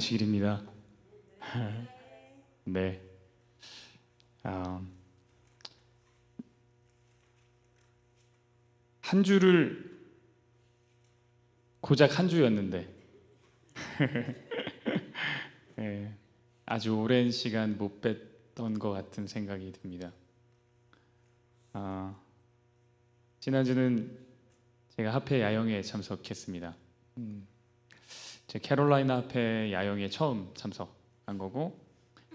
안식일입니다. 네. 한 주를 고작 한 주였는데 네, 아주 오랜 시간 못 뺐던 것 같은 생각이 듭니다. 지난주는 제가 합회 야영에 참석했습니다. 제 캐롤라이나 합회 야영에 처음 참석한 거고,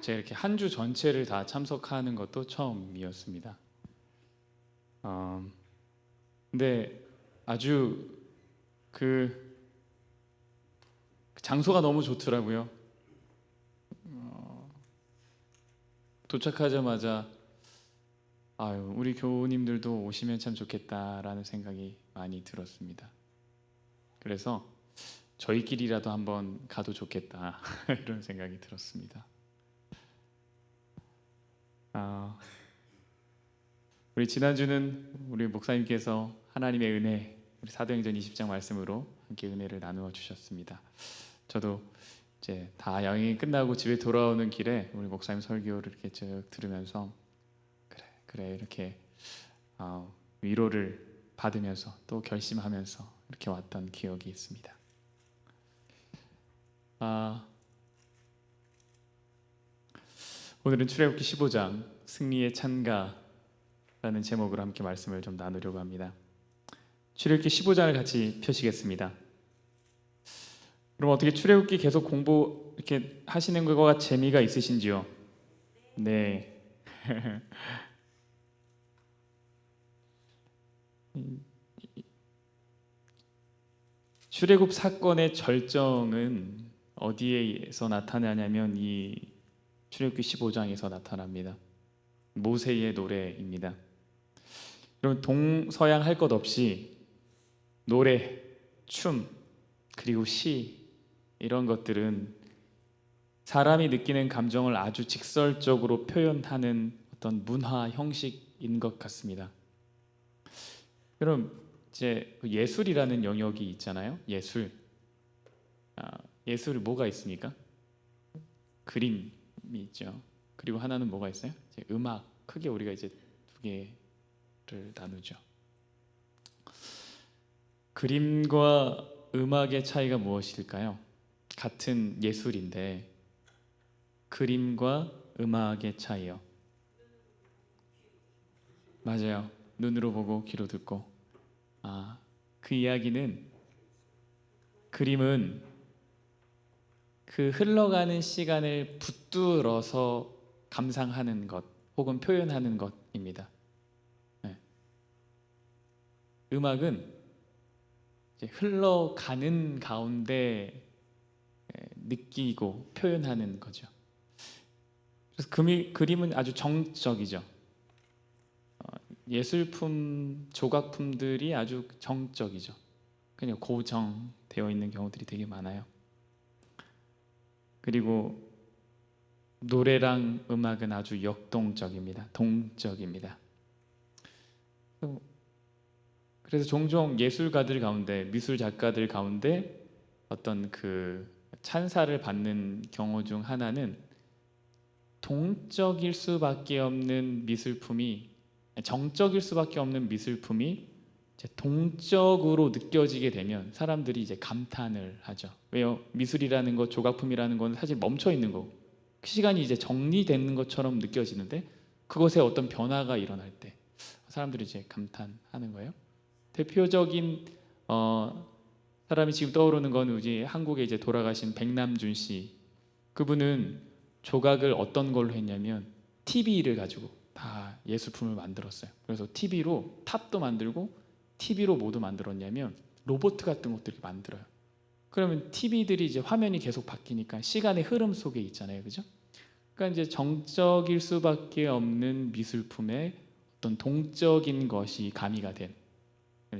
제가 이렇게 한 주 전체를 다 참석하는 것도 처음이었습니다. 근데 아주 그 장소가 너무 좋더라고요. 도착하자마자 아유, 우리 교우님들도 오시면 참 좋겠다라는 생각이 많이 들었습니다. 그래서 저희끼리라도 한번 가도 좋겠다 이런 생각이 들었습니다. 우리 지난주는 우리 목사님께서 하나님의 은혜, 우리 사도행전 20장 말씀으로 함께 은혜를 나누어 주셨습니다. 저도 이제 다 여행이 끝나고 집에 돌아오는 길에 우리 목사님 설교를 이렇게 쭉 들으면서 그래 이렇게 위로를 받으면서 또 결심하면서 이렇게 왔던 기억이 있습니다. 오늘은 출애굽기 15장 승리의 찬가라는 제목으로 함께 말씀을 좀 나누려고 합니다. 출애굽기 15장을 같이 펴시겠습니다. 그럼 어떻게 출애굽기 계속 공부 이렇게 하시는 거가 재미가 있으신지요? 네. 출애굽 사건의 절정은 어디에서 나타나냐면 이 출애굽기 15장에서 나타납니다. 모세의 노래입니다. 여러분, 동서양 할 것 없이 노래, 춤, 그리고 시, 이런 것들은 사람이 느끼는 감정을 아주 직설적으로 표현하는 어떤 문화 형식인 것 같습니다. 여러분, 이제 예술이라는 영역이 있잖아요. 예술. 예술이 뭐가 있습니까? 그림이 있죠. 그리고 하나는 뭐가 있어요? 이제 음악. 크게 우리가 이제 두 개를 나누죠. 그림과 음악의 차이가 무엇일까요? 같은 예술인데 그림과 음악의 차이요. 맞아요. 눈으로 보고 귀로 듣고. 그 이야기는, 그림은 그 흘러가는 시간을 붙들어서 감상하는 것 혹은 표현하는 것입니다. 네. 음악은 이제 흘러가는 가운데 느끼고 표현하는 거죠. 그래서 그림은 아주 정적이죠. 예술품, 조각품들이 아주 정적이죠. 그냥 고정되어 있는 경우들이 되게 많아요. 그리고 노래랑 음악은 아주 역동적입니다. 동적입니다. 그래서 종종 예술가들 가운데, 미술 작가들 가운데 어떤 그 찬사를 받는 경우 중 하나는 동적일 수밖에 없는 미술품이, 정적일 수밖에 없는 미술품이 이제 동적으로 느껴지게 되면 사람들이 이제 감탄을 하죠. 왜요? 미술이라는 것, 조각품이라는 건 사실 멈춰 있는 거고 그 시간이 이제 정리되는 것처럼 느껴지는데 그것에 어떤 변화가 일어날 때 사람들이 이제 감탄하는 거예요. 대표적인 사람이 지금 떠오르는 건 우리 한국에 이제 돌아가신 백남준 씨. 그분은 조각을 어떤 걸로 했냐면 TV를 가지고 다 예술품을 만들었어요. 그래서 TV로 탑도 만들고 TV로 뭐도 만들었냐면 로봇 같은 것들을 만들어요. 그러면 TV들이 이제 화면이 계속 바뀌니까 시간의 흐름 속에 있잖아요, 그죠? 그러니까 이제 정적일 수밖에 없는 미술품에 어떤 동적인 것이 가미가 된,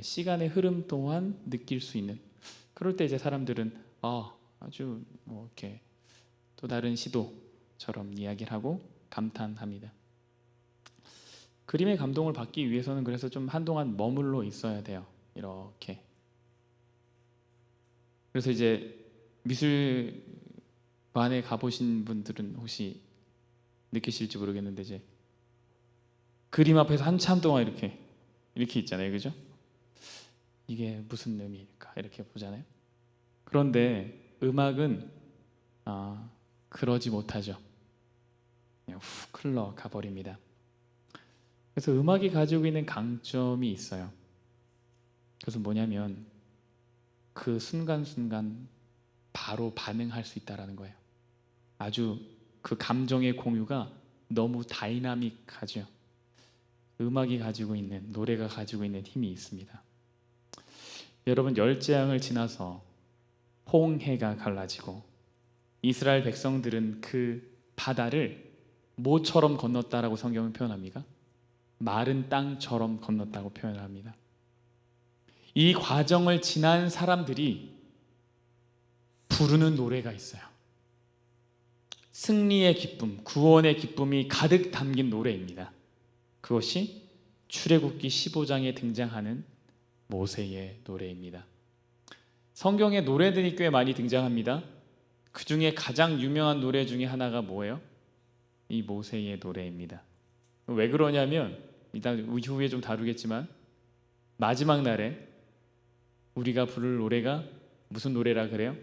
시간의 흐름 동안 느낄 수 있는, 그럴 때 이제 사람들은 아주 뭐 이렇게 또 다른 시도처럼 이야기를 하고 감탄합니다. 그림의 감동을 받기 위해서는 그래서 좀 한동안 머물러 있어야 돼요. 이렇게. 그래서 이제 미술 그 안에 가보신 분들은 혹시 느끼실지 모르겠는데 이제 그림 앞에서 한참 동안 이렇게 있잖아요, 그죠? 이게 무슨 의미일까 이렇게 보잖아요. 그런데 음악은 그러지 못하죠. 그냥 훅 흘러가 버립니다. 그래서 음악이 가지고 있는 강점이 있어요. 그래서 뭐냐면 그 순간순간 바로 반응할 수 있다라는 거예요. 아주 그 감정의 공유가 너무 다이나믹하죠. 음악이 가지고 있는, 노래가 가지고 있는 힘이 있습니다. 여러분, 열재앙을 지나서 홍해가 갈라지고 이스라엘 백성들은 그 바다를 뭐처럼 건넜다라고 성경은 표현합니까? 마른 땅처럼 건넜다고 표현을 합니다. 이 과정을 지난 사람들이 부르는 노래가 있어요. 승리의 기쁨, 구원의 기쁨이 가득 담긴 노래입니다. 그것이 출애굽기 15장에 등장하는 모세의 노래입니다. 성경에 노래들이 꽤 많이 등장합니다. 그 중에 가장 유명한 노래 중에 하나가 뭐예요? 이 모세의 노래입니다. 왜 그러냐면 일단 이후에 좀 다루겠지만 마지막 날에 우리가 부를 노래가 무슨 노래라 그래요?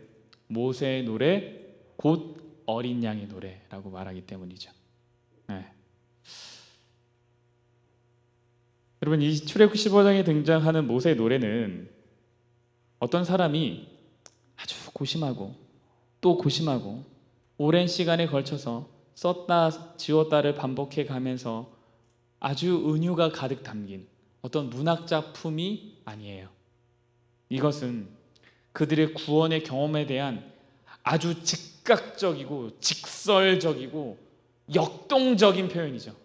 모세의 노래, 곧 어린 양의 노래라고 말하기 때문이죠. 네. 여러분, 이 출애굽기 15장에 등장하는 모세의 노래는 어떤 사람이 아주 고심하고 또 고심하고 오랜 시간에 걸쳐서 썼다 지웠다를 반복해 가면서 아주 은유가 가득 담긴 어떤 문학 작품이 아니에요. 이것은 그들의 구원의 경험에 대한 아주 즉각적이고 직설적이고 역동적인 표현이죠.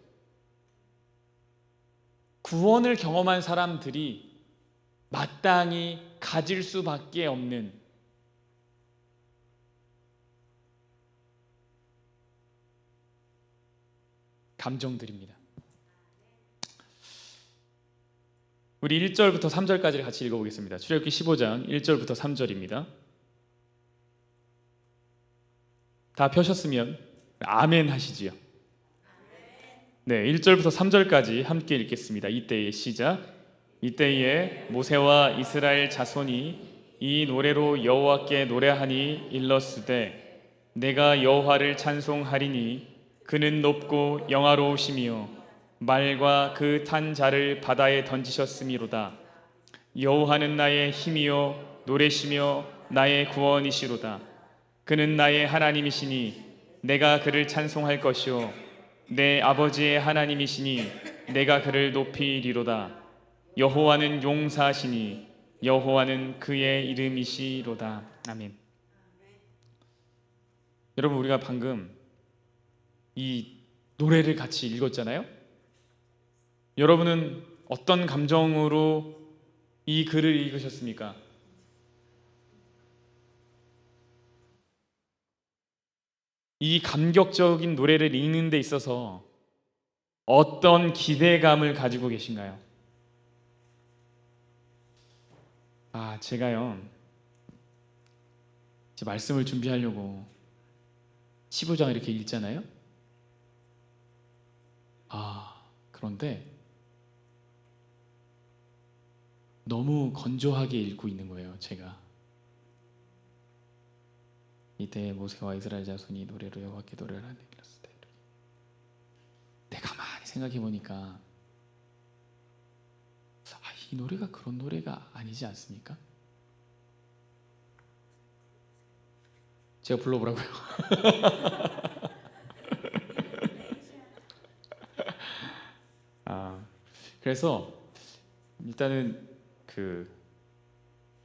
구원을 경험한 사람들이 마땅히 가질 수밖에 없는 감정들입니다. 우리 1절부터 3절까지를 같이 읽어보겠습니다. 출애굽기 15장 1절부터 3절입니다. 다 펴셨으면 아멘 하시지요. 네, 1절부터 3절까지 함께 읽겠습니다. 이때의 시작. 이때에 모세와 이스라엘 자손이 이 노래로 여호와께 노래하니 일렀으되 내가 여호와를 찬송하리니 그는 높고 영화로우시며 말과 그 탄 자를 바다에 던지셨음이로다. 여호와는 나의 힘이요 노래시며 나의 구원이시로다. 그는 나의 하나님이시니 내가 그를 찬송할 것이요 내 아버지의 하나님이시니 내가 그를 높이리로다. 여호와는 용사시니 여호와는 그의 이름이시로다. 아멘. 여러분, 우리가 방금 이 노래를 같이 읽었잖아요. 여러분은 어떤 감정으로 이 글을 읽으셨습니까? 이 감격적인 노래를 읽는 데 있어서 어떤 기대감을 가지고 계신가요? 제가요 이제 말씀을 준비하려고 15장 이렇게 읽잖아요. 그런데 너무 건조하게 읽고 있는 거예요, 제가. 이때 모세와 이스라엘 자손이 노래로 여호와께 노래를 하니 일렀을 때 내가 가만히 생각해 보니까 이 노래가 그런 노래가 아니지 않습니까? 제가 불러보라고요? 그래서 일단은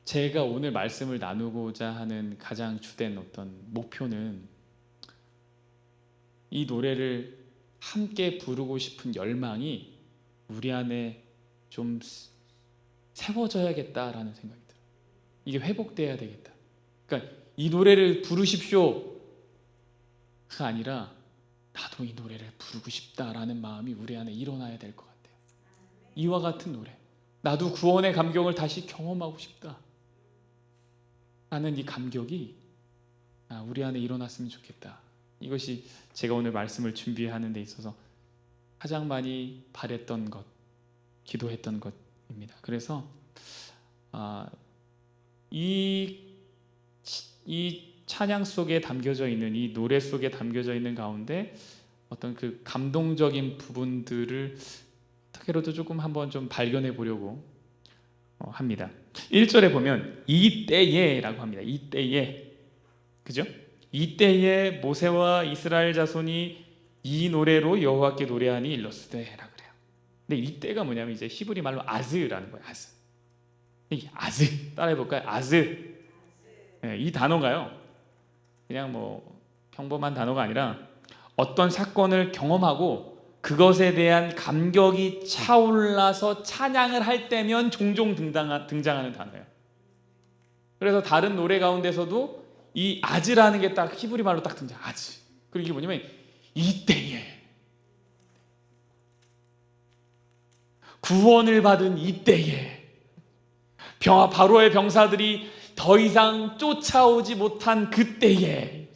제가 오늘 말씀을 나누고자 하는 가장 주된 어떤 목표는 이 노래를 함께 부르고 싶은 열망이 우리 안에 좀 세워져야겠다라는 생각이 들어요. 이게 회복돼야 되겠다. 그러니까 이 노래를 부르십시오가 아니라 나도 이 노래를 부르고 싶다라는 마음이 우리 안에 일어나야 될 것 같아요. 이와 같은 노래, 나도 구원의 감격을 다시 경험하고 싶다 라는 이 감격이 우리 안에 일어났으면 좋겠다. 이것이 제가 오늘 말씀을 준비하는 데 있어서 가장 많이 바랬던 것, 기도했던 것입니다. 그래서 이 찬양 속에 담겨져 있는, 이 노래 속에 담겨져 있는 가운데 어떤 그 감동적인 부분들을 어떻게라도 조금 한번 좀 발견해 보려고 합니다. 1절에 보면 이때에라고 합니다. 이때에, 그죠? 이때에 모세와 이스라엘 자손이 이 노래로 여호와께 노래하니 일러스되라 그래요. 근데 이때가 뭐냐면 이제 히브리 말로 아즈라는 거예요. 아즈. 이 아즈 따라해 볼까요? 아즈. 네, 이 단어가요, 그냥 뭐 평범한 단어가 아니라 어떤 사건을 경험하고 그것에 대한 감격이 차올라서 찬양을 할 때면 종종 등장하는 단어예요. 그래서 다른 노래 가운데서도 이 아즈라는 게 딱 히브리 말로 딱 등장. 아즈. 그리고 이게 뭐냐면 이때에, 구원을 받은 이때에, 바로의 병사들이 더 이상 쫓아오지 못한 그때에,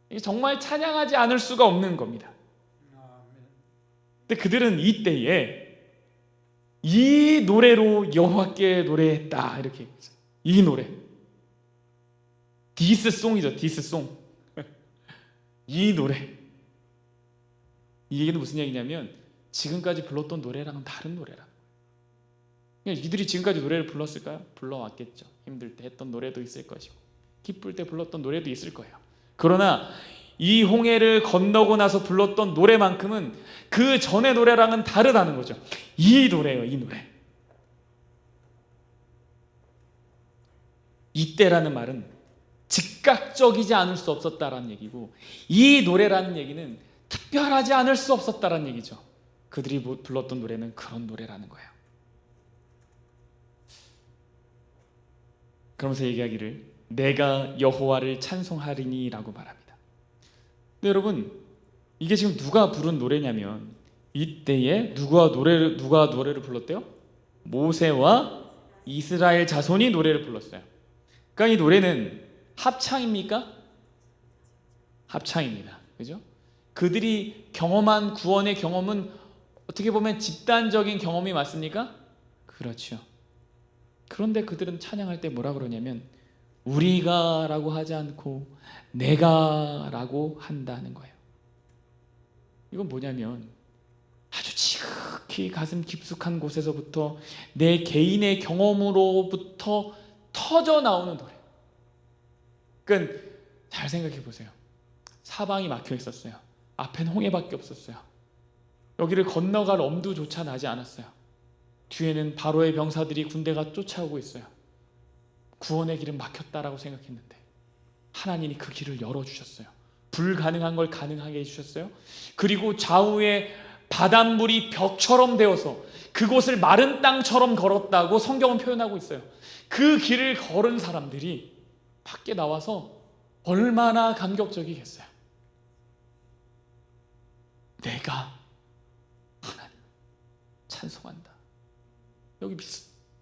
이게 정말 찬양하지 않을 수가 없는 겁니다. 근데 그들은 이때에 이 노래로 여호와께 노래했다, 이렇게. 이 노래, 디스송이죠. 디스송. 이 노래, 이 얘기는 무슨 얘기냐면 지금까지 불렀던 노래랑은 다른 노래라. 이들이 지금까지 노래를 불렀을까요? 불러왔겠죠. 힘들 때 했던 노래도 있을 것이고 기쁠 때 불렀던 노래도 있을 거예요. 그러나 이 홍해를 건너고 나서 불렀던 노래만큼은 그 전의 노래랑은 다르다는 거죠. 이 노래예요. 이 노래. 이때라는 말은 즉각적이지 않을 수 없었다라는 얘기고, 이 노래라는 얘기는 특별하지 않을 수 없었다라는 얘기죠. 그들이 불렀던 노래는 그런 노래라는 거예요. 그러면서 얘기하기를 내가 여호와를 찬송하리니 라고 말합니다. 근데 여러분, 이게 지금 누가 부른 노래냐면 이때에 누가 노래를 불렀대요? 모세와 이스라엘 자손이 노래를 불렀어요. 그러니까 이 노래는 합창입니까? 합창입니다. 그죠? 그들이 경험한 구원의 경험은 어떻게 보면 집단적인 경험이 맞습니까? 그렇죠. 그런데 그들은 찬양할 때 뭐라 그러냐면 우리가 라고 하지 않고 내가 라고 한다는 거예요. 이건 뭐냐면 아주 지극히 가슴 깊숙한 곳에서부터 내 개인의 경험으로부터 터져 나오는 노래. 그러니까 잘 생각해 보세요. 사방이 막혀 있었어요. 앞에는 홍해밖에 없었어요. 여기를 건너갈 엄두조차 나지 않았어요. 뒤에는 바로의 병사들이, 군대가 쫓아오고 있어요. 구원의 길은 막혔다라고 생각했는데 하나님이 그 길을 열어주셨어요. 불가능한 걸 가능하게 해주셨어요. 그리고 좌우에 바닷물이 벽처럼 되어서 그곳을 마른 땅처럼 걸었다고 성경은 표현하고 있어요. 그 길을 걸은 사람들이 밖에 나와서 얼마나 감격적이겠어요. 내가 하나님 찬송한다. 여기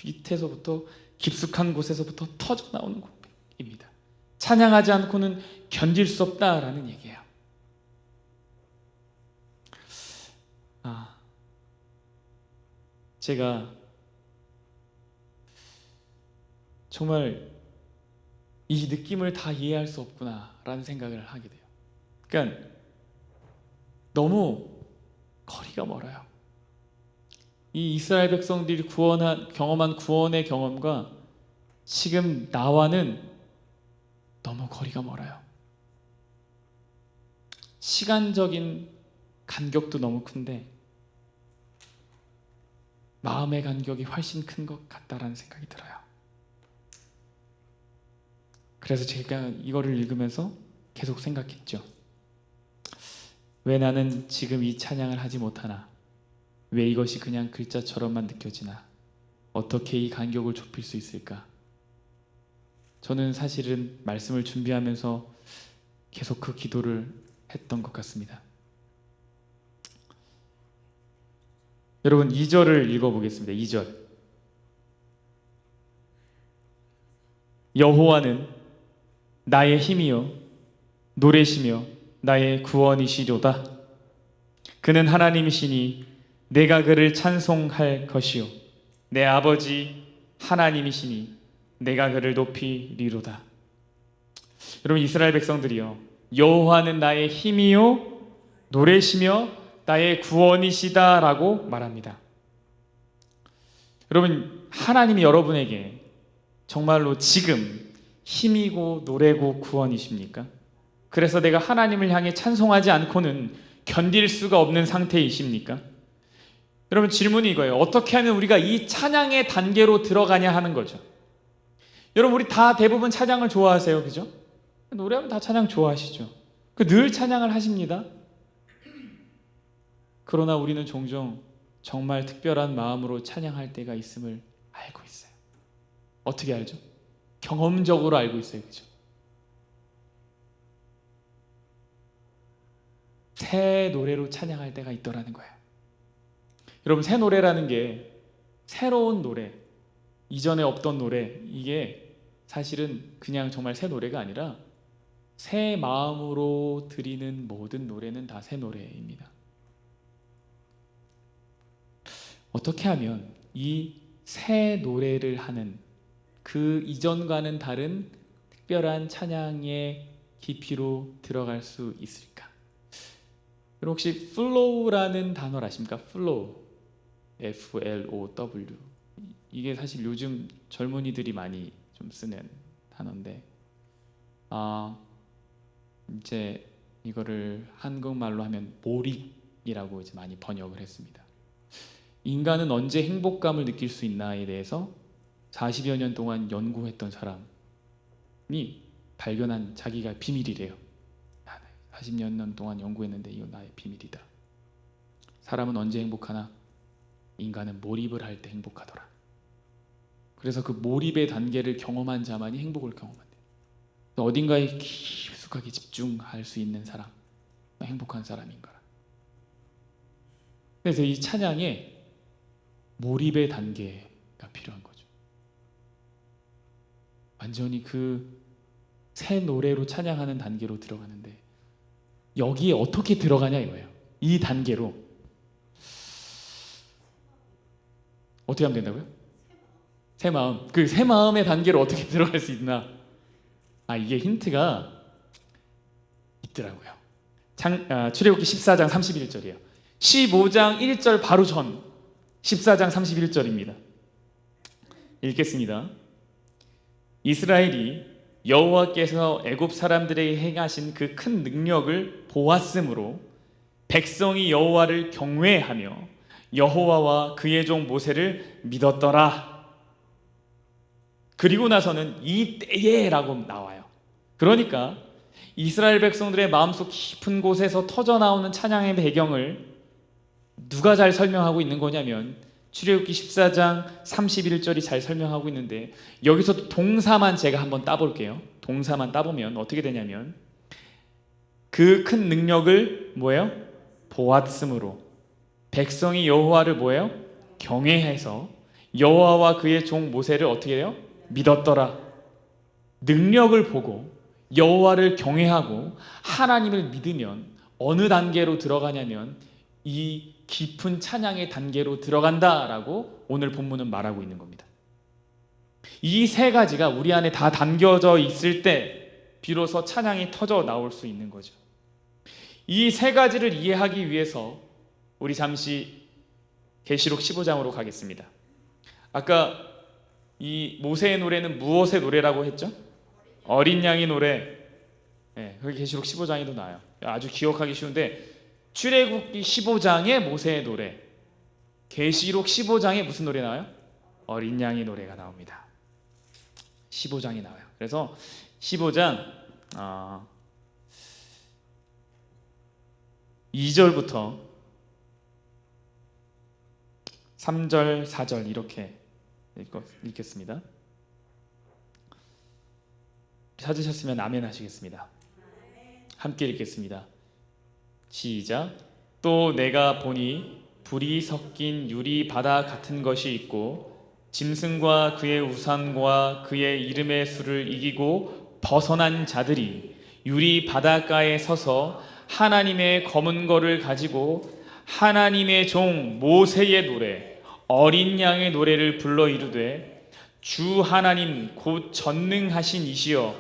밑에서부터 깊숙한 곳에서부터 터져 나오는 고백입니다. 찬양하지 않고는 견딜 수 없다라는 얘기예요. 제가 정말 이 느낌을 다 이해할 수 없구나라는 생각을 하게 돼요. 그러니까 너무 거리가 멀어요. 이 이스라엘 백성들이 경험한 구원의 경험과 지금 나와는 너무 거리가 멀어요. 시간적인 간격도 너무 큰데 마음의 간격이 훨씬 큰 것 같다라는 생각이 들어요. 그래서 제가 이거를 읽으면서 계속 생각했죠. 왜 나는 지금 이 찬양을 하지 못하나? 왜 이것이 그냥 글자처럼만 느껴지나? 어떻게 이 간격을 좁힐 수 있을까? 저는 사실은 말씀을 준비하면서 계속 그 기도를 했던 것 같습니다. 여러분 2절을 읽어보겠습니다. 2절. 여호와는 나의 힘이요 노래시며 나의 구원이시로다. 그는 하나님이시니 내가 그를 찬송할 것이요 내 아버지 하나님이시니 내가 그를 높이리로다. 여러분, 이스라엘 백성들이요, 여호와는 나의 힘이요 노래시며 나의 구원이시다라고 말합니다. 여러분, 하나님이 여러분에게 정말로 지금 힘이고 노래고 구원이십니까? 그래서 내가 하나님을 향해 찬송하지 않고는 견딜 수가 없는 상태이십니까? 여러분, 질문이 이거예요. 어떻게 하면 우리가 이 찬양의 단계로 들어가냐 하는 거죠. 여러분, 우리 다 대부분 찬양을 좋아하세요, 그죠? 노래하면 다 찬양 좋아하시죠. 늘 찬양을 하십니다. 그러나 우리는 종종 정말 특별한 마음으로 찬양할 때가 있음을 알고 있어요. 어떻게 알죠? 경험적으로 알고 있어요, 그죠? 새 노래로 찬양할 때가 있더라는 거예요. 여러분, 새 노래라는 게 새로운 노래, 이전에 없던 노래, 이게 사실은 그냥 정말 새 노래가 아니라 새 마음으로 드리는 모든 노래는 다 새 노래입니다. 어떻게 하면 이 새 노래를 하는 그 이전과는 다른 특별한 찬양의 깊이로 들어갈 수 있을까? 여러분, 혹시 flow라는 단어를 아십니까? flow, F-L-O-W. 이게 사실 요즘 젊은이들이 많이 좀 쓰는 단어인데, 이제 이거를 한국말로 하면 몰입이라고 이제 많이 번역을 했습니다. 인간은 언제 행복감을 느낄 수 있나에 대해서 40여 년 동안 연구했던 사람이 발견한 자기가 비밀이래요. 40년 동안 연구했는데 이거 나의 비밀이다. 사람은 언제 행복하나? 인간은 몰입을 할 때 행복하더라. 그래서 그 몰입의 단계를 경험한 자만이 행복을 경험한대요. 어딘가에 깊숙하게 집중할 수 있는 사람, 행복한 사람인 거라. 그래서 이 찬양에 몰입의 단계가 필요한 거죠. 완전히 그 새 노래로 찬양하는 단계로 들어가는데, 여기에 어떻게 들어가냐 이거예요. 이 단계로 어떻게 하면 된다고요? 새 마음. 그 새 마음의 단계로 어떻게 들어갈 수 있나? 이게 힌트가 있더라고요. 출애굽기 14장 31절이에요. 15장 1절 바로 전 14장 31절입니다. 읽겠습니다. 이스라엘이 여호와께서 애굽 사람들에게 행하신 그 큰 능력을 보았으므로 백성이 여호와를 경외하며 여호와와 그의 종 모세를 믿었더라. 그리고 나서는 이때에라고 나와요. 그러니까 이스라엘 백성들의 마음속 깊은 곳에서 터져나오는 찬양의 배경을 누가 잘 설명하고 있는 거냐면 출애굽기 14장 31절이 잘 설명하고 있는데, 여기서 동사만 제가 한번 따볼게요. 동사만 따보면 어떻게 되냐면, 그 큰 능력을 뭐예요? 보았으므로 백성이 여호와를 뭐예요? 경외해서 여호와와 그의 종 모세를 어떻게 해요? 믿었더라. 능력을 보고 여호와를 경외하고 하나님을 믿으면 어느 단계로 들어가냐면 이 깊은 찬양의 단계로 들어간다라고 오늘 본문은 말하고 있는 겁니다. 이 세 가지가 우리 안에 다 담겨져 있을 때 비로소 찬양이 터져 나올 수 있는 거죠. 이 세 가지를 이해하기 위해서 우리 잠시 계시록 15장으로 가겠습니다. 아까 이 모세의 노래는 무엇의 노래라고 했죠? 어린 양의 노래. 거기 계시록 15장에도 나와요. 아주 기억하기 쉬운데, 출애굽기 15장에 모세의 노래, 계시록 15장에 무슨 노래 나와요? 어린 양의 노래가 나옵니다. 15장이 나와요. 그래서 15장 2절부터 3절, 4절 이렇게 읽겠습니다. 찾으셨으면 아멘 하시겠습니다. 함께 읽겠습니다. 시작. 또 내가 보니 불이 섞인 유리 바다 같은 것이 있고 짐승과 그의 우상과 그의 이름의 수를 이기고 벗어난 자들이 유리 바닷가에 서서 하나님의 검은 거를 가지고 하나님의 종 모세의 노래 어린 양의 노래를 불러 이르되 주 하나님 곧 전능하신 이시여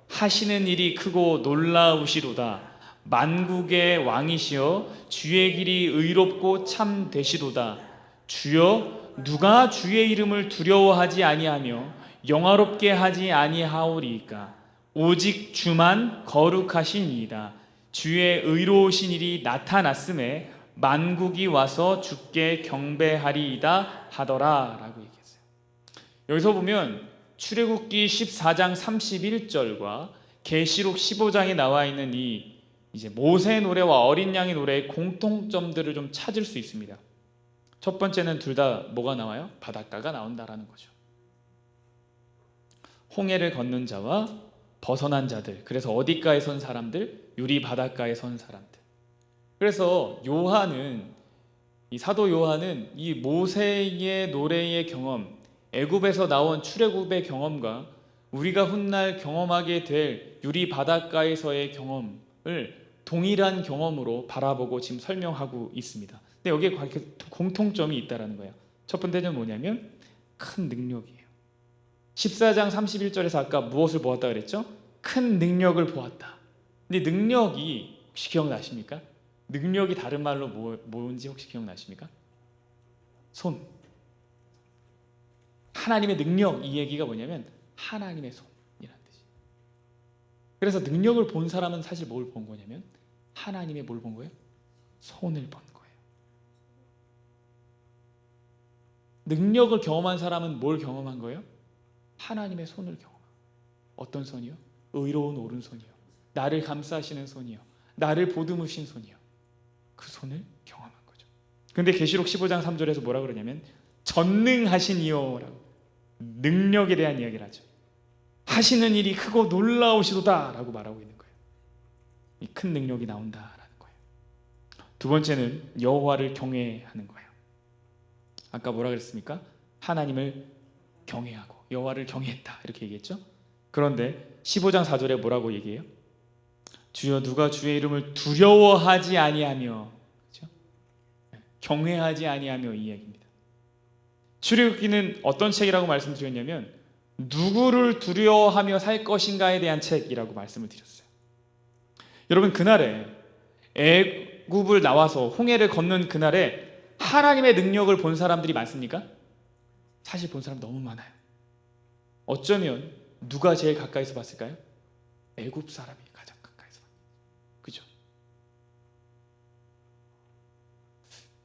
하시는 일이 크고 놀라우시도다. 만국의 왕이시여 주의 길이 의롭고 참 되시도다. 주여 누가 주의 이름을 두려워하지 아니하며 영화롭게 하지 아니하오리이까. 오직 주만 거룩하시니이다. 주의 의로우신 일이 나타났음에 만국이 와서 주께 경배하리이다 하더라 라고 얘기했어요. 여기서 보면 출애굽기 14장 31절과 계시록 15장에 나와 있는 이 이제 모세의 노래와 어린 양의 노래의 공통점들을 좀 찾을 수 있습니다. 첫 번째는 둘 다 뭐가 나와요? 바닷가가 나온다라는 거죠. 홍해를 건넌 자와 벗어난 자들. 그래서 어디가에 선 사람들? 유리 바닷가에 선 사람들. 그래서 요한은 이 사도 요한은 이 모세의 노래의 경험, 애굽에서 나온 출애굽의 경험과 우리가 훗날 경험하게 될 유리 바닷가에서의 경험을 동일한 경험으로 바라보고 지금 설명하고 있습니다. 근데 여기에 공통점이 있다는 거예요. 첫 번째는 뭐냐면 큰 능력이에요. 14장 31절에서 아까 무엇을 보았다 그랬죠? 큰 능력을 보았다. 근데 능력이 혹시 기억나십니까? 능력이 다른 말로 뭔지 혹시 기억나십니까? 손. 하나님의 능력, 이 얘기가 뭐냐면 하나님의 손이라는 뜻이에요. 그래서 능력을 본 사람은 사실 뭘 본 거냐면 하나님의 뭘 본 거예요? 손을 본 거예요. 능력을 경험한 사람은 뭘 경험한 거예요? 하나님의 손을 경험한 거예요. 어떤 손이요? 의로운 오른손이요. 나를 감싸시는 손이요. 나를 보듬으신 손이요. 그 손을 경험한 거죠. 근데 계시록 15장 3절에서 뭐라 그러냐면 전능하신 이여라고 능력에 대한 이야기를 하죠. 하시는 일이 크고 놀라우시도다 라고 말하고 있는 거예요. 이 큰 능력이 나온다라는 거예요. 두 번째는 여호와를 경외하는 거예요. 아까 뭐라 그랬습니까? 하나님을 경외하고 여호와를 경외했다 이렇게 얘기했죠. 그런데 15장 4절에 뭐라고 얘기해요? 주여 누가 주의 이름을 두려워하지 아니하며, 그렇죠? 경외하지 아니하며 이 이야기입니다. 출애굽기는 어떤 책이라고 말씀드렸냐면 누구를 두려워하며 살 것인가에 대한 책이라고 말씀을 드렸어요. 여러분 그날에 애굽을 나와서 홍해를 건넌 그날에 하나님의 능력을 본 사람들이 많습니까? 사실 본 사람 너무 많아요. 어쩌면 누가 제일 가까이서 봤을까요? 애굽 사람이 가장 가까이서 봤어요. 그죠?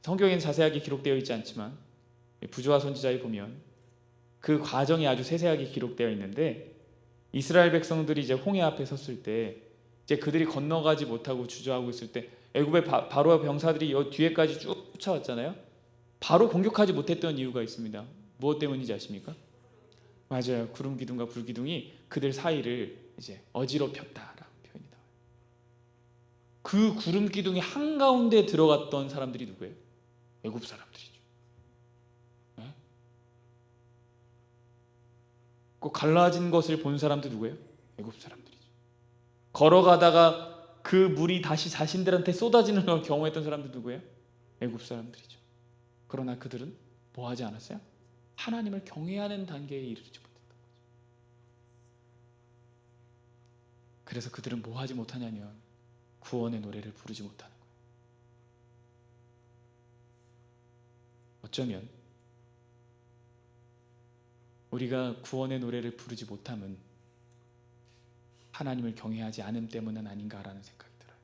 성경에는 자세하게 기록되어 있지 않지만 부조화 선지자에 보면 그 과정이 아주 세세하게 기록되어 있는데 이스라엘 백성들이 이제 홍해 앞에 섰을 때 이제 그들이 건너가지 못하고 주저하고 있을 때 애굽의 바로와 병사들이 이 뒤에까지 쭉 쫓아왔잖아요. 바로 공격하지 못했던 이유가 있습니다. 무엇 때문인지 아십니까? 맞아요. 구름 기둥과 불 기둥이 그들 사이를 이제 어지럽혔다라는 표현이 나와요. 그 구름 기둥이 한가운데 들어갔던 사람들이 누구예요? 애굽 사람들이죠. 네? 그 갈라진 것을 본 사람도 누구예요? 애굽 사람들이죠. 걸어가다가 그 물이 다시 자신들한테 쏟아지는 걸 경험했던 사람도 누구예요? 애굽 사람들이죠. 그러나 그들은 뭐 하지 않았어요? 하나님을 경외하는 단계에 이르지 못했던 거죠. 그래서 그들은 뭐 하지 못하냐면 구원의 노래를 부르지 못하는 거예요. 어쩌면 우리가 구원의 노래를 부르지 못함은 하나님을 경외하지 않음 때문은 아닌가라는 생각이 들어요.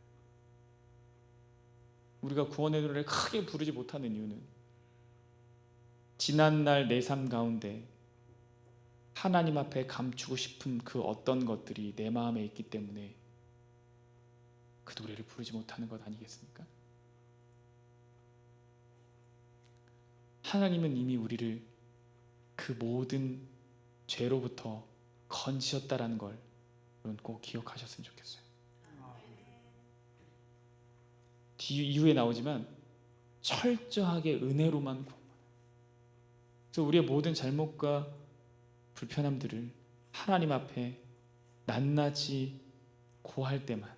우리가 구원의 노래를 크게 부르지 못하는 이유는 지난날 내 삶 가운데 하나님 앞에 감추고 싶은 그 어떤 것들이 내 마음에 있기 때문에 그 노래를 부르지 못하는 것 아니겠습니까? 하나님은 이미 우리를 그 모든 죄로부터 건지셨다라는 걸 여러분 꼭 기억하셨으면 좋겠어요. 이후에 나오지만 철저하게 은혜로만 구원. 그래서 우리의 모든 잘못과 불편함들을 하나님 앞에 낱낱이 고할 때만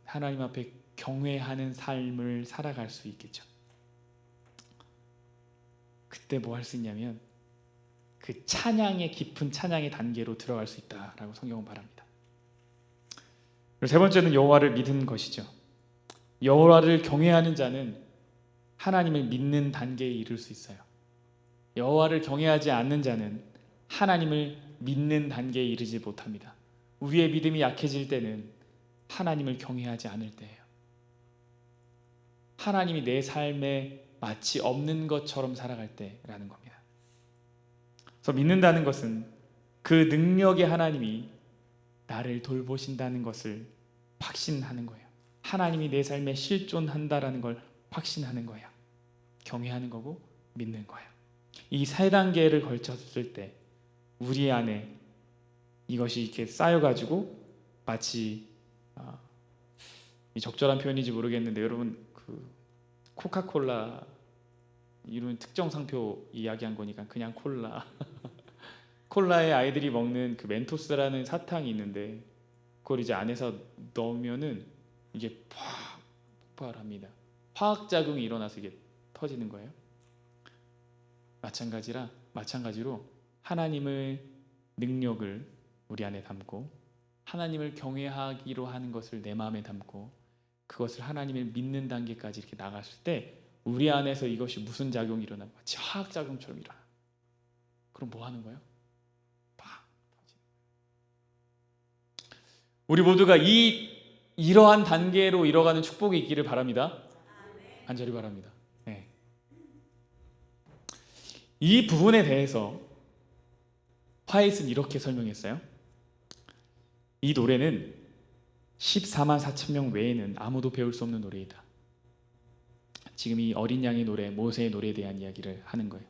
하나님 앞에 경외하는 삶을 살아갈 수 있겠죠. 그때 뭐 할 수 있냐면 그 찬양의 깊은 찬양의 단계로 들어갈 수 있다라고 성경은 말합니다. 그리고 세 번째는 여호와를 믿는 것이죠. 여호와를 경외하는 자는 하나님을 믿는 단계에 이를 수 있어요. 여호와를 경외하지 않는 자는 하나님을 믿는 단계에 이르지 못합니다. 우리의 믿음이 약해질 때는 하나님을 경외하지 않을 때예요. 하나님이 내 삶에 마치 없는 것처럼 살아갈 때라는 겁니다. 그래서 믿는다는 것은 그 능력의 하나님이 나를 돌보신다는 것을 확신하는 거예요. 하나님이 내 삶에 실존한다라는 걸 확신하는 거예요. 경외하는 거고 믿는 거예요. 이 세 단계를 걸쳤을 때 우리 안에 이것이 이렇게 쌓여가지고 마치 이 적절한 표현인지 모르겠는데 여러분 그 코카콜라 이런 특정 상표 이야기한 거니까 그냥 콜라 콜라에 아이들이 먹는 그 멘토스라는 사탕이 있는데 그걸 이제 안에서 넣으면은 이게 팍 폭발합니다. 화학작용이 일어나서 이게 터지는 거예요. 마찬가지로 하나님의 능력을 우리 안에 담고 하나님을 경외하기로 하는 것을 내 마음에 담고 그것을 하나님을 믿는 단계까지 이렇게 나갔을 때 우리 안에서 이것이 무슨 작용이 일어나고 마치 화학작용처럼 일어나. 그럼 뭐 하는 거예요? 팍 터지는 거예요. 우리 모두가 이러한 단계로 이뤄가는 축복이 있기를 바랍니다. 간절히 바랍니다. 네. 이 부분에 대해서 화이트는 이렇게 설명했어요. 이 노래는 14만 4천 명 외에는 아무도 배울 수 없는 노래이다. 지금 이 어린 양의 노래, 모세의 노래에 대한 이야기를 하는 거예요.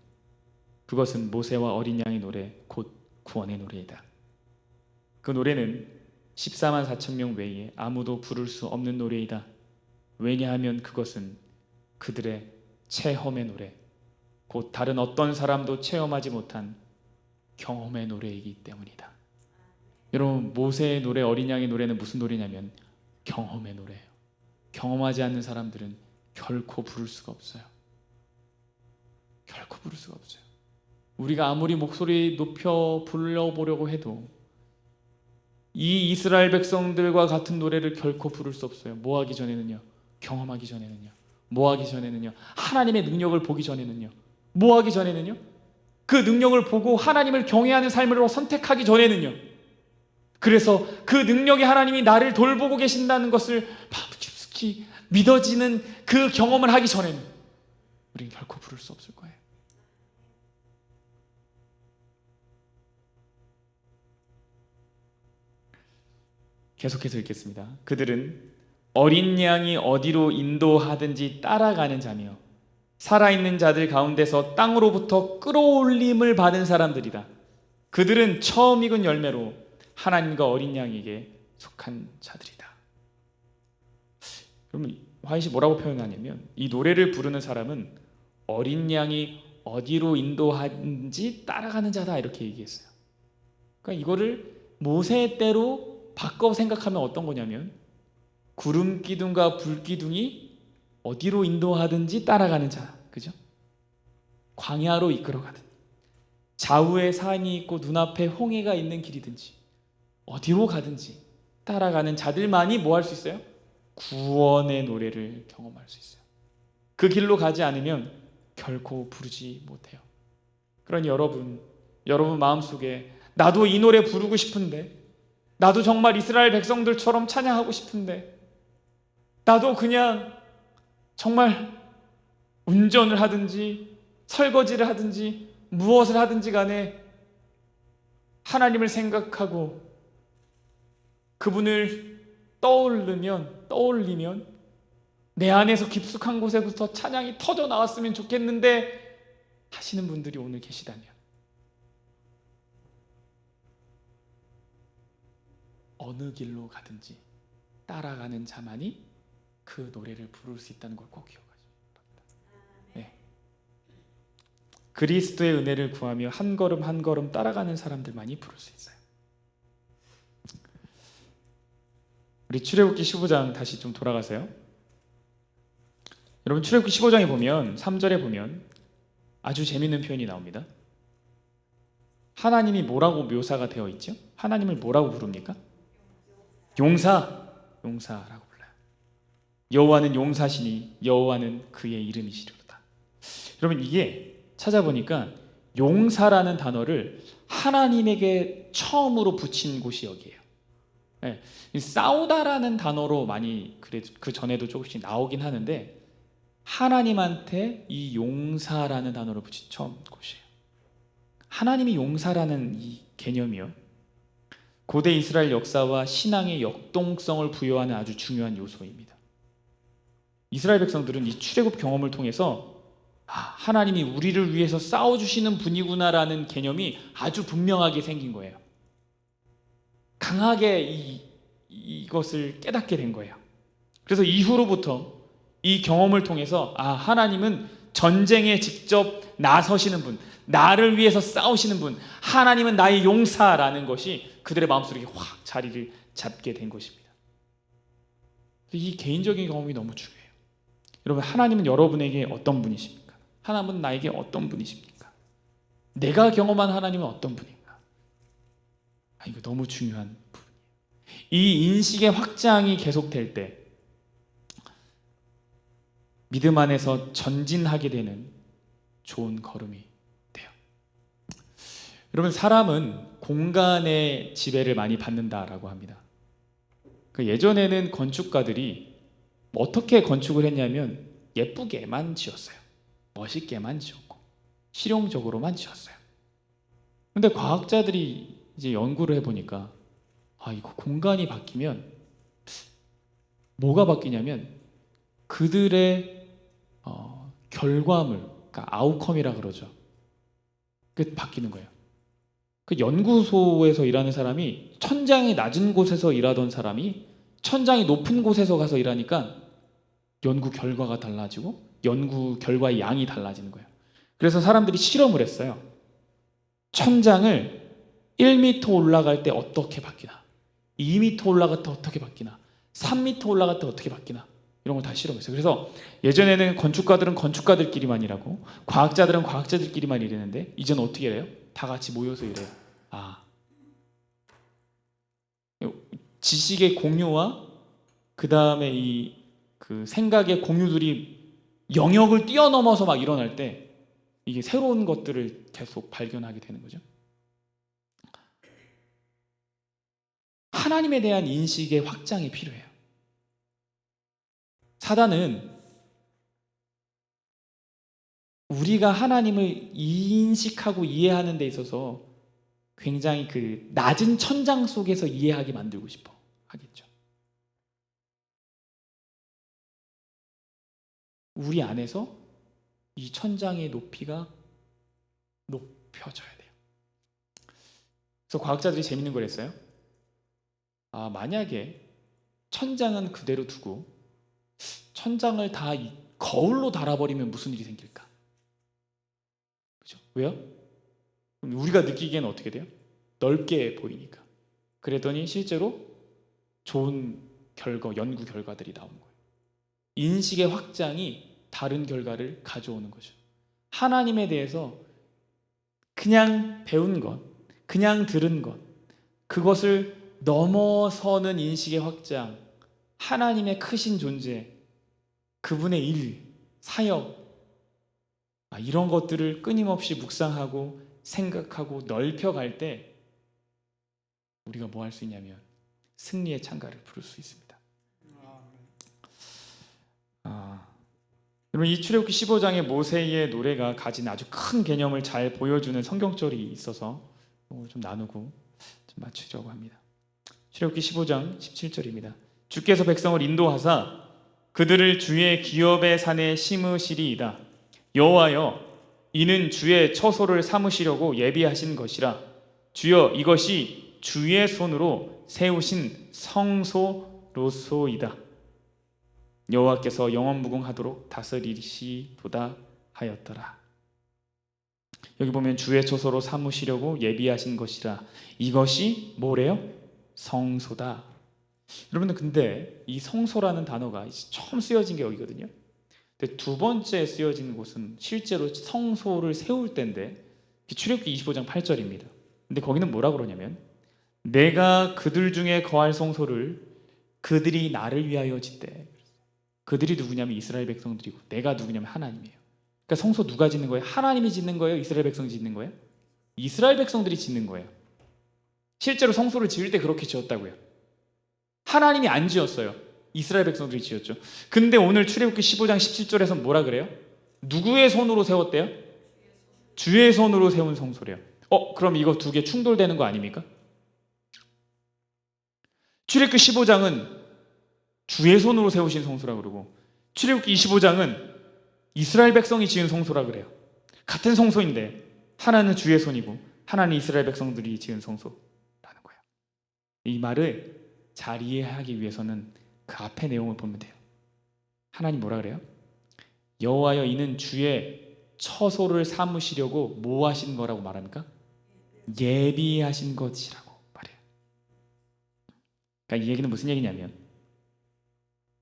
그것은 모세와 어린 양의 노래, 곧 구원의 노래이다. 그 노래는 14만 4천 명 외에 아무도 부를 수 없는 노래이다. 왜냐하면 그것은 그들의 체험의 노래, 곧 다른 어떤 사람도 체험하지 못한 경험의 노래이기 때문이다. 여러분, 모세의 노래, 어린 양의 노래는 무슨 노래냐면 경험의 노래예요. 경험하지 않는 사람들은 결코 부를 수가 없어요. 결코 부를 수가 없어요. 우리가 아무리 목소리 높여 불러보려고 해도 이 이스라엘 백성들과 같은 노래를 결코 부를 수 없어요. 뭐 하기 전에는요? 경험하기 전에는요. 뭐 하기 전에는요? 하나님의 능력을 보기 전에는요. 뭐 하기 전에는요? 그 능력을 보고 하나님을 경외하는 삶으로 선택하기 전에는요. 그래서 그 능력의 하나님이 나를 돌보고 계신다는 것을 깊숙이 믿어지는 그 경험을 하기 전에는 우리는 결코 부를 수 없을 거예요. 계속해서 읽겠습니다. 그들은 어린 양이 어디로 인도하든지 따라가는 자며 살아있는 자들 가운데서 땅으로부터 끌어올림을 받은 사람들이다. 그들은 처음 익은 열매로 하나님과 어린 양에게 속한 자들이다. 그러면 화이시 뭐라고 표현하냐면 이 노래를 부르는 사람은 어린 양이 어디로 인도하는지 따라가는 자다 이렇게 얘기했어요. 그러니까 이거를 모세 때로 바꿔 생각하면 어떤 거냐면 구름 기둥과 불 기둥이 어디로 인도하든지 따라가는 자, 그죠? 광야로 이끌어가든 좌우에 산이 있고 눈앞에 홍해가 있는 길이든지 어디로 가든지 따라가는 자들만이 뭐 할 수 있어요? 구원의 노래를 경험할 수 있어요. 그 길로 가지 않으면 결코 부르지 못해요. 그러니 여러분 마음속에 나도 이 노래 부르고 싶은데, 나도 정말 이스라엘 백성들처럼 찬양하고 싶은데, 나도 그냥 정말 운전을 하든지 설거지를 하든지 무엇을 하든지 간에 하나님을 생각하고 그분을 떠올리면 내 안에서 깊숙한 곳에부터 찬양이 터져 나왔으면 좋겠는데 하시는 분들이 오늘 계시다면 어느 길로 가든지 따라가는 자만이 그 노래를 부를 수 있다는 걸 꼭 기억하시기 바랍니다. 네. 그리스도의 은혜를 구하며 한 걸음 한 걸음 따라가는 사람들만이 부를 수 있어요. 우리 출애굽기 15장 다시 좀 돌아가세요. 여러분, 출애굽기 15장에 보면 3절에 보면 아주 재미있는 표현이 나옵니다. 하나님이 뭐라고 묘사가 되어 있죠? 하나님을 뭐라고 부릅니까? 용사라고 불러요. 여호와는 용사시니 여호와는 그의 이름이시로다. 여러분, 이게 찾아보니까 용사라는 단어를 하나님에게 처음으로 붙인 곳이 여기예요. 네, 싸우다라는 단어로 많이 그 전에도 조금씩 나오긴 하는데 하나님한테 이 용사라는 단어를 붙인 처음 곳이에요. 하나님이 용사라는 이 개념이요, 고대 이스라엘 역사와 신앙의 역동성을 부여하는 아주 중요한 요소입니다. 이스라엘 백성들은 이 출애굽 경험을 통해서 하나님이 우리를 위해서 싸워주시는 분이구나라는 개념이 아주 분명하게 생긴 거예요. 강하게 이것을 깨닫게 된 거예요. 그래서 이후로부터 이 경험을 통해서 하나님은 전쟁에 직접 나서시는 분, 나를 위해서 싸우시는 분, 하나님은 나의 용사라는 것이 그들의 마음속에 확 자리를 잡게 된 것입니다. 이 개인적인 경험이 너무 중요해요. 여러분, 하나님은 여러분에게 어떤 분이십니까? 하나님은 나에게 어떤 분이십니까? 내가 경험한 하나님은 어떤 분인가? 이거 너무 중요한 부분이에요. 이 인식의 확장이 계속될 때 믿음 안에서 전진하게 되는 좋은 걸음이 돼요. 여러분, 사람은 공간의 지배를 많이 받는다라고 합니다. 예전에는 건축가들이 어떻게 건축을 했냐면 예쁘게만 지었어요. 멋있게만 지었고 실용적으로만 지었어요. 근데 과학자들이 이제 연구를 해보니까 이거 공간이 바뀌면 뭐가 바뀌냐면 그들의 결과물, 그러니까 아웃컴이라 그러죠. 그게 바뀌는 거예요. 그 연구소에서 일하는 사람이 천장이 낮은 곳에서 일하던 사람이 천장이 높은 곳에서 가서 일하니까 연구 결과가 달라지고 연구 결과의 양이 달라지는 거예요. 그래서 사람들이 실험을 했어요. 천장을 1m 올라갈 때 어떻게 바뀌나, 2m 올라갈 때 어떻게 바뀌나, 3m 올라갈 때 어떻게 바뀌나, 이런 걸 다 실험했어요. 그래서 예전에는 건축가들은 건축가들끼리만 일하고 과학자들은 과학자들끼리만 일했는데 이제는 어떻게 해요? 다 같이 모여서 일해요. 지식의 공유와 그 다음에 그 생각의 공유들이 영역을 뛰어넘어서 막 일어날 때 이게 새로운 것들을 계속 발견하게 되는 거죠. 하나님에 대한 인식의 확장이 필요해요. 사단은 우리가 하나님을 인식하고 이해하는 데 있어서 굉장히 그 낮은 천장 속에서 이해하게 만들고 싶어 하겠죠. 우리 안에서 이 천장의 높이가 높여져야 돼요. 그래서 과학자들이 재밌는 걸 했어요. 만약에 천장은 그대로 두고 천장을 다 거울로 달아버리면 무슨 일이 생길까? 그죠? 왜요? 우리가 느끼기에는 어떻게 돼요? 넓게 보이니까. 그랬더니 실제로 좋은 연구 결과들이 나온 거예요. 인식의 확장이 다른 결과를 가져오는 거죠. 하나님에 대해서 그냥 배운 것, 그냥 들은 것, 그것을 넘어서는 인식의 확장, 하나님의 크신 존재, 그분의 일, 사역, 이런 것들을 끊임없이 묵상하고 생각하고 넓혀갈 때 우리가 뭐 할 수 있냐면 승리의 찬가를 부를 수 있습니다. 여러분, 이 출애굽기 15장의 모세의 노래가 가진 아주 큰 개념을 잘 보여주는 성경절이 있어서 좀 나누고 좀 맞추려고 합니다. 출애굽기 15장 17절입니다. 주께서 백성을 인도하사 그들을 주의 기업의 산에 심으시리이다. 여호와여, 이는 주의 처소를 삼으시려고 예비하신 것이라. 주여, 이것이 주의 손으로 세우신 성소로소이다. 여호와께서 영원무궁하도록 다스리시도다 하였더라. 여기 보면 주의 처소로 삼으시려고 예비하신 것이라. 이것이 뭐래요? 성소다. 여러분들 근데 이 성소라는 단어가 처음 쓰여진 게 여기거든요. 근데 두 번째 쓰여진 곳은 실제로 성소를 세울 때인데 출애굽기 25장 8절입니다. 근데 거기는 뭐라 그러냐면 내가 그들 중에 거할 성소를 그들이 나를 위하여 짓되. 그들이 누구냐면 이스라엘 백성들이고 내가 누구냐면 하나님이에요. 그러니까 성소 누가 짓는 거예요? 하나님이 짓는 거예요? 이스라엘 백성이 짓는 거예요? 이스라엘 백성들이 짓는 거예요. 실제로 성소를 지을 때 그렇게 지었다고요. 하나님이 안 지었어요. 이스라엘 백성들이 지었죠. 근데 오늘 출애굽기 15장 17절에서 뭐라 그래요? 누구의 손으로 세웠대요? 주의 손으로 세운 성소래요. 그럼 이거 두 개 충돌되는 거 아닙니까? 출애굽기 15장은 주의 손으로 세우신 성소라 그러고 출애굽기 25장은 이스라엘 백성이 지은 성소라 그래요. 같은 성소인데 하나는 주의 손이고 하나는 이스라엘 백성들이 지은 성소라는 거예요. 이 말을 잘 이해하기 위해서는 그 앞의 내용을 보면 돼요. 하나님 뭐라 그래요? 여호와여 이는 주의 처소를 삼으시려고 뭐 하신 거라고 말합니까? 예비하신 것이라고 말해요. 그러니까 이 얘기는 무슨 얘기냐면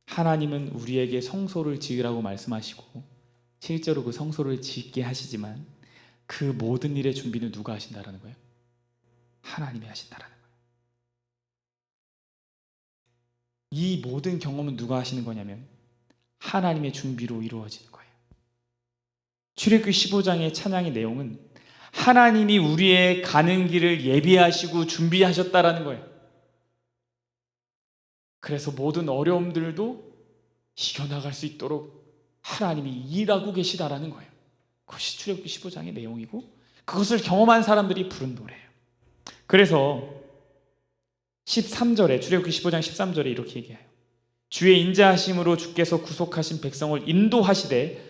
하나님은 우리에게 성소를 지으라고 말씀하시고 실제로 그 성소를 짓게 하시지만 그 모든 일의 준비는 누가 하신다라는 거예요? 하나님이 하신다라는 거예요. 이 모든 경험은 누가 하시는 거냐면 하나님의 준비로 이루어지는 거예요. 출애굽기 15장의 찬양의 내용은 하나님이 우리의 가는 길을 예비하시고 준비하셨다라는 거예요. 그래서 모든 어려움들도 이겨나갈 수 있도록 하나님이 일하고 계시다라는 거예요. 그것이 출애굽기 15장의 내용이고 그것을 경험한 사람들이 부른 노래예요. 그래서 13절에 출애굽기 15장 13절에 이렇게 얘기해요. 주의 인자하심으로 주께서 구속하신 백성을 인도하시되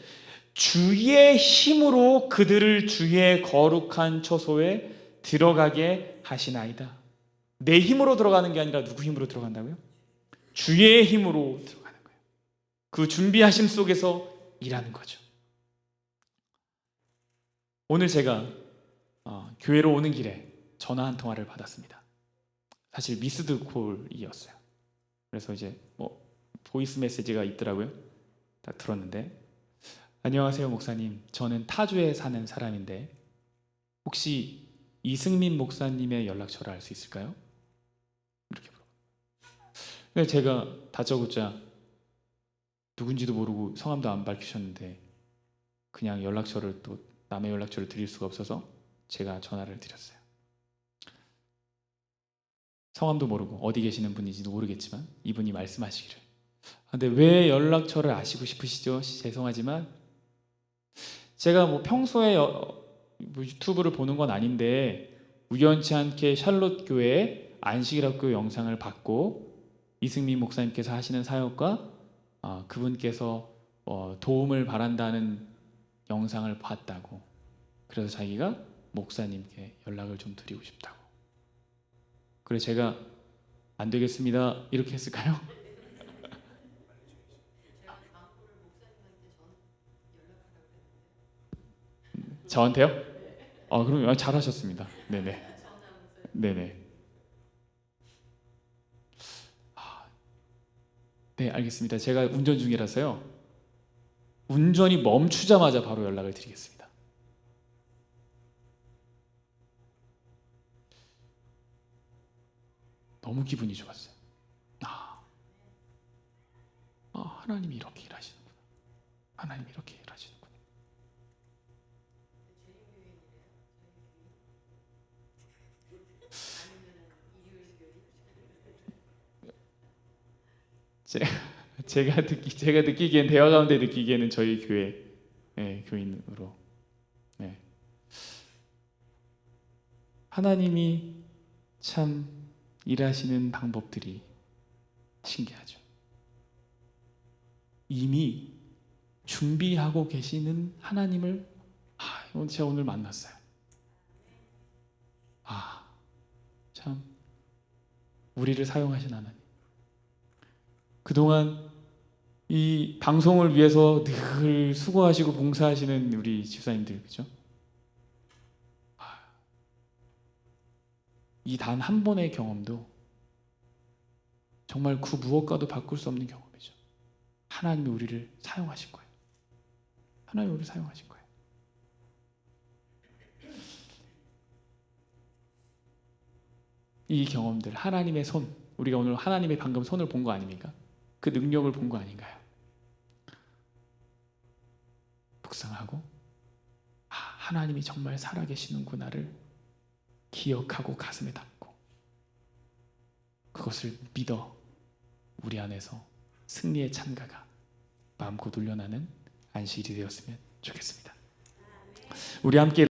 주의 힘으로 그들을 주의 거룩한 처소에 들어가게 하시나이다. 내 힘으로 들어가는 게 아니라 누구 힘으로 들어간다고요? 주의 힘으로 들어가는 거예요. 그 준비하심 속에서 일하는 거죠. 오늘 제가 교회로 오는 길에 전화 한 통화를 받았습니다. 사실 미스드 콜이었어요. 그래서 이제 보이스 메시지가 있더라고요. 다 들었는데 안녕하세요 목사님, 저는 타주에 사는 사람인데 혹시 이승민 목사님의 연락처를 알 수 있을까요? 이렇게 물어봐요. 제가 다짜고짜 누군지도 모르고 성함도 안 밝히셨는데 그냥 연락처를 또 남의 연락처를 드릴 수가 없어서 제가 전화를 드렸어요. 성함도 모르고 어디 계시는 분인지도 모르겠지만 이분이 말씀하시기를 근데 왜 연락처를 아시고 싶으시죠? 죄송하지만 제가 평소에 유튜브를 보는 건 아닌데 우연치 않게 샬롯 교회 안식일학교 영상을 봤고 이승민 목사님께서 하시는 사역과 그분께서 도움을 바란다는 영상을 봤다고. 그래서 자기가 목사님께 연락을 좀 드리고 싶다고. 그래서 제가 안 되겠습니다 이렇게 했을까요? 저한테요? 그럼 잘하셨습니다. 네네. 네네. 네, 알겠습니다. 제가 운전 중이라서요. 운전이 멈추자마자 바로 연락을 드리겠습니다. 너무 기분이 좋았어요. 하나님이 이렇게 일하시는구나. 하나님이 이렇게 일하시는구나. 제가 느끼기엔 대화 가운데 느끼기에는 저희 교회 교인으로 하나님이 참 일하시는 방법들이 신기하죠. 이미 준비하고 계시는 하나님을 제가 오늘 만났어요. 참 우리를 사용하신 하나님. 그동안 이 방송을 위해서 늘 수고하시고 봉사하시는 우리 집사님들, 그죠? 이 단 한 번의 경험도 정말 그 무엇과도 바꿀 수 없는 경험이죠. 하나님이 우리를 사용하신 거예요. 하나님이 우리를 사용하신 거예요. 이 경험들, 하나님의 손, 우리가 오늘 하나님의 방금 손을 본 거 아닙니까? 그 능력을 본 거 아닌가요? 묵상하고 하나님이 정말 살아계시는구나를 기억하고 가슴에 담고 그것을 믿어 우리 안에서 승리의 찬가가 마음껏 울려나는 안식일이 되었으면 좋겠습니다. 우리 함께